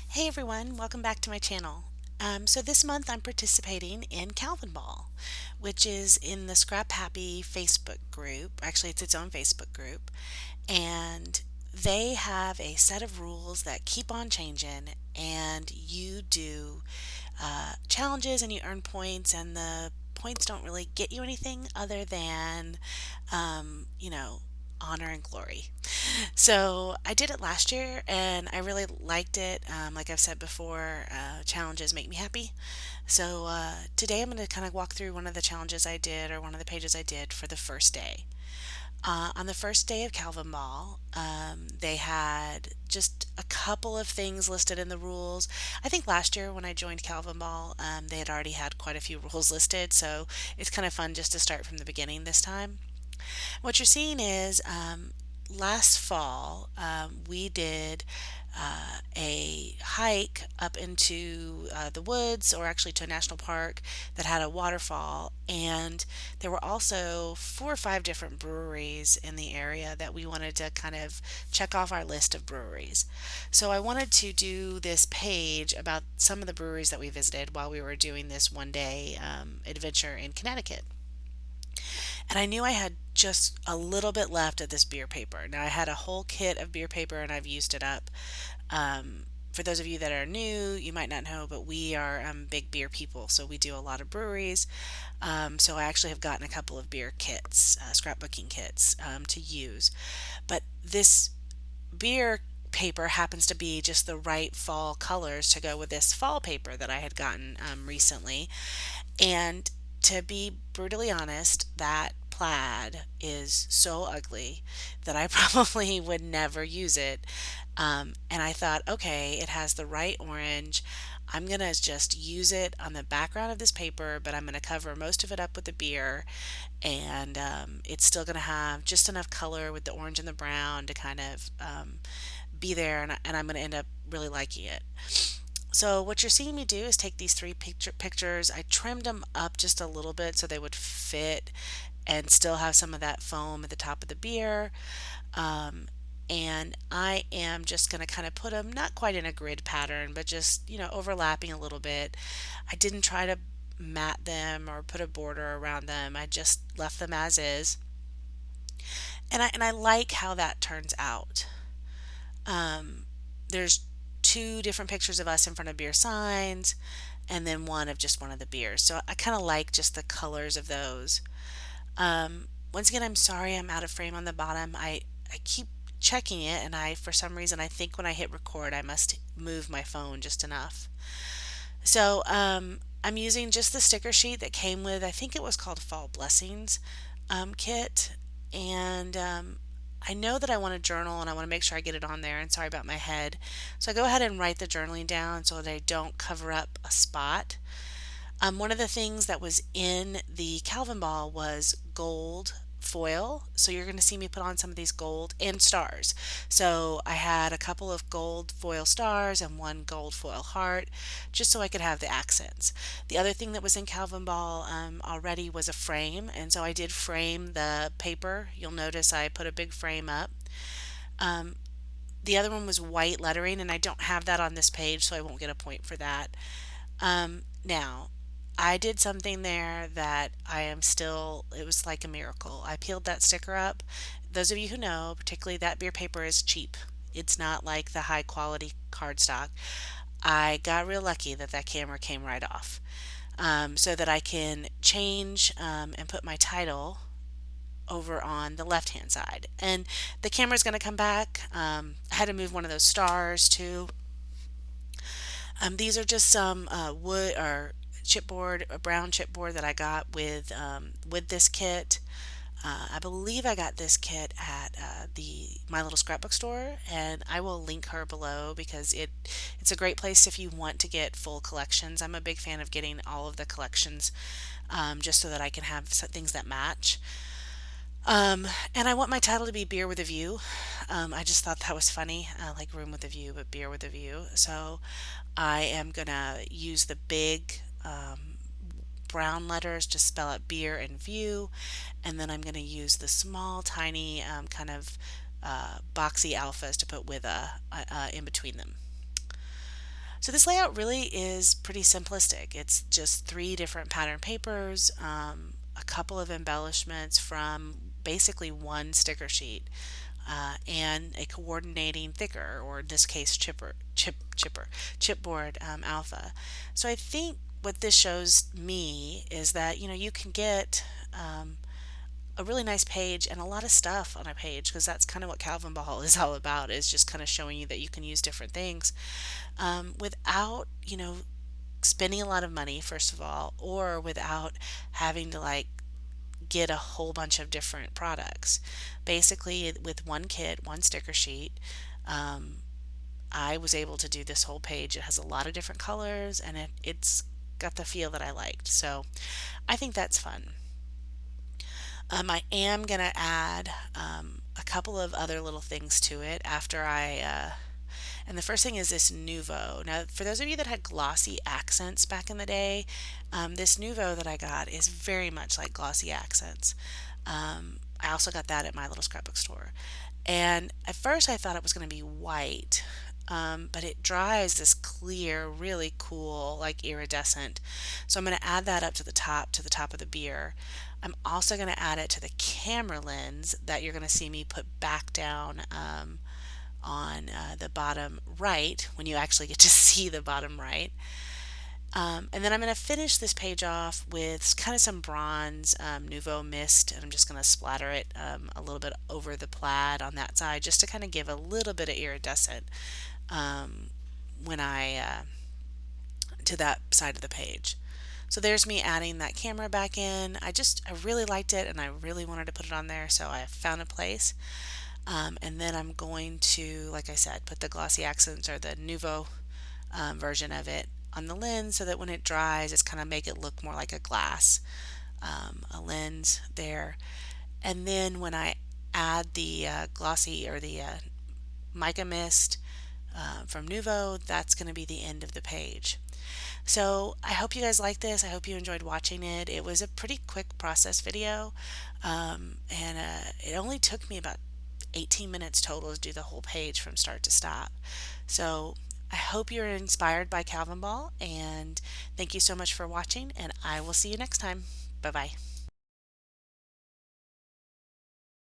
Hey everyone, welcome back to my channel. So this month I'm participating in Calvinball, which is in the Scrap Happy Facebook group. Actually, it's its own Facebook group, and they have a set of rules that keep on changing, and you do challenges and you earn points, and the points don't really get you anything other than, um, you know, honor and glory. So I did it last year and I really liked it. Like I've said before, challenges make me happy. So today I'm going to kind of walk through one of the challenges I did or one of the pages I did for the first day. On the first day of Calvin Ball, they had just a couple of things listed in the rules. I think last year when I joined Calvin Ball, they had already had quite a few rules listed, so it's kind of fun just to start from the beginning this time. What you're seeing is last fall we did a hike up into the woods, or actually to a national park that had a waterfall, and there were also 4 or 5 different breweries in the area that we wanted to kind of check off our list of breweries. So I wanted to do this page about some of the breweries that we visited while we were doing this one day adventure in Connecticut. And I knew I had just a little bit left of this beer paper. Now, I had a whole kit of beer paper and I've used it up. For those of you that are new, you might not know, but we are big beer people, so we do a lot of breweries. So I actually have gotten a couple of beer kits, scrapbooking kits, to use. But this beer paper happens to be just the right fall colors to go with this fall paper that I had gotten recently. And to be brutally honest, that plaid is so ugly that I probably would never use it. And I thought, okay, it has the right orange. I'm going to just use it on the background of this paper, but I'm going to cover most of it up with the beer. And it's still going to have just enough color with the orange and the brown to kind of be there. And I'm going to end up really liking it. So what you're seeing me do is take these three pictures. I trimmed them up just a little bit so they would fit and still have some of that foam at the top of the beer. Um, and I am just going to kind of put them not quite in a grid pattern, but just, overlapping a little bit. I didn't try to mat them or put a border around them. I just left them as is. And I like how that turns out. There's two different pictures of us in front of beer signs and then one of just one of the beers. So I kind of like just the colors of those. Once again, I'm sorry I'm out of frame on the bottom. I keep checking it, and for some reason, I think when I hit record, I must move my phone just enough. So I'm using just the sticker sheet that came with, I think it was called Fall Blessings kit. And I know that I want to journal and I want to make sure I get it on there. And sorry about my head. So I go ahead and write the journaling down so that I don't cover up a spot. One of the things that was in the Calvin Ball was gold foil. So you're going to see me put on some of these gold and stars. So I had a couple of gold foil stars and one gold foil heart just so I could have the accents. The other thing that was in Calvin Ball already was a frame. And so I did frame the paper. You'll notice I put a big frame up. Um, the other one was white lettering, and I don't have that on this page, so I won't get a point for that. Now, I did something there that I am still, it was like a miracle. I peeled that sticker up. Those of you who know, particularly that beer paper is cheap. It's not like the high quality cardstock. I got real lucky that that camera came right off, so that I can change and put my title over on the left hand side. And the camera's going to come back. I had to move one of those stars too. These are just some wood or chipboard, a brown chipboard that I got with this kit. I believe I got this kit at the My Little Scrapbook store, and I will link her below because it's a great place if you want to get full collections. I'm a big fan of getting all of the collections, just so that I can have things that match. And I want my title to be Beer with a View. I just thought that was funny, like Room with a View, but Beer with a View. So I am gonna use the big brown letters to spell out beer and view, and then I'm gonna use the small, tiny kind of boxy alphas to put with a in between them. So this layout really is pretty simplistic. It's just three different pattern papers, a couple of embellishments from basically one sticker sheet, and a coordinating thicker, or in this case, chipboard alpha. So I think what this shows me is that you can get a really nice page and a lot of stuff on a page, because that's kind of what Calvinball is all about, is just kind of showing you that you can use different things without spending a lot of money, first of all, or without having to like get a whole bunch of different products. Basically, with one kit, one sticker sheet, um, I was able to do this whole page. It has a lot of different colors, and it's got the feel that I liked. So I think that's fun. I am going to add a couple of other little things to it after and the first thing is this nouveau. Now, for those of you that had glossy accents back in the day, this nouveau that I got is very much like glossy accents. I also got that at my little scrapbook store. And at first I thought it was going to be white, but it dries this clear, really cool, like iridescent. So I'm going to add that up to the top of the beer. I'm also going to add it to the camera lens that you're going to see me put back down on the bottom right, when you actually get to see the bottom right. And then I'm going to finish this page off with kind of some bronze Nouveau mist, and I'm just going to splatter it a little bit over the plaid on that side, just to kind of give a little bit of iridescent when to that side of the page. So there's me adding that camera back in. I really liked it, and I really wanted to put it on there, so I found a place. And then I'm going to, like I said, put the glossy accents, or the nouveau version of it, on the lens, so that when it dries, it's kind of make it look more like a glass, a lens there. And then when I add the glossy, or the mica mist from Nouveau, that's going to be the end of the page. So I hope you guys like this. I hope you enjoyed watching it. It was a pretty quick process video, and it only took me about 18 minutes total to do the whole page from start to stop. So I hope you're inspired by Calvinball, and thank you so much for watching, and I will see you next time. Bye bye.